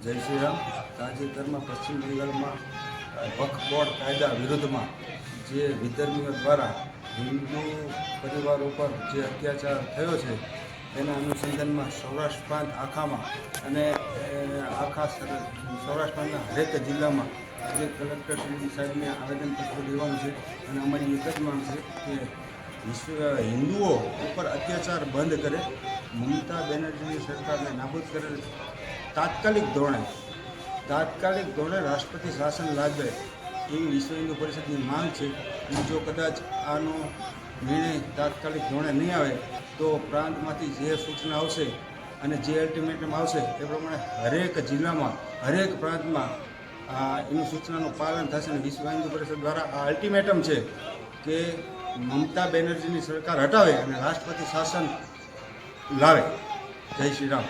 જય શ્રી રામ. તાજેતરમાં પશ્ચિમ બંગાળમાં વક્ફ બોર્ડ કાયદા વિરુદ્ધમાં જે વિધર્મીઓ દ્વારા હિન્દુ પરિવારો પર જે અત્યાચાર થયો છે તેના અનુસંધાનમાં સૌરાષ્ટ્ર પ્રાંત આખામાં અને આખા સૌરાષ્ટ્ર પ્રાંતના હરેક જિલ્લામાં જે કલેક્ટર સાહેબને આવેદનપત્ર દેવાનું છે અને અમારી એક જ માંગ છે કે હિન્દુઓ ઉપર અત્યાચાર બંધ કરે, મમતા બેનર્જીની સરકારને નાબૂદ કરે, તાત્કાલિક ધોરણે રાષ્ટ્રપતિ શાસન લાદે એવી વિશ્વ હિન્દુ પરિષદની માંગ છે. અને જો કદાચ આનો નિર્ણય તાત્કાલિક ધોરણે નહીં આવે તો પ્રાંતમાંથી જે સૂચના આવશે અને જે અલ્ટિમેટમ આવશે એ પ્રમાણે હરેક જિલ્લામાં હરેક પ્રાંતમાં એની સૂચનાનું પાલન થશે. અને વિશ્વ હિન્દુ પરિષદ દ્વારા આ અલ્ટિમેટમ છે કે મમતા બેનર્જીની સરકાર હટાવે અને રાષ્ટ્રપતિ શાસન લાવે. જય શ્રી રામ.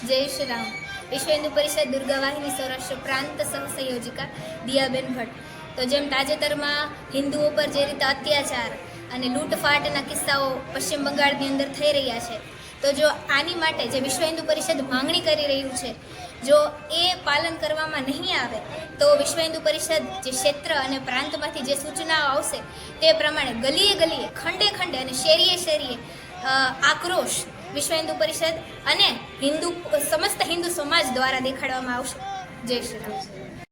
જય શ્રી રામ. વિશ્વ હિન્દુ પરિષદ દુર્ગા વાહિની સૌરાષ્ટ્ર પ્રાંત સહસંયોજિકા દિયાબેન ભટ્ટ. તો જેમ તાજેતરમાં હિન્દુઓ પર જે રીતે અત્યાચાર અને લૂંટફાટના કિસ્સાઓ પશ્ચિમ બંગાળની અંદર થઈ રહ્યા છે, તો જો આની માટે જે વિશ્વ હિન્દુ પરિષદ માંગણી કરી રહ્યું છે, જો એ પાલન કરવામાં નહીં આવે તો વિશ્વ હિન્દુ પરિષદ જે ક્ષેત્ર અને પ્રાંતમાંથી જે સૂચનાઓ આવશે તે પ્રમાણે ગલીએ ગલીએ, ખંડે ખંડે અને શેરીએ શેરીએ આક્રોશ વિશ્વ હિન્દુ પરિષદ અને સમસ્ત હિન્દુ સમાજ દ્વારા દેખાડવામાં આવશે. જય શ્રી રામ.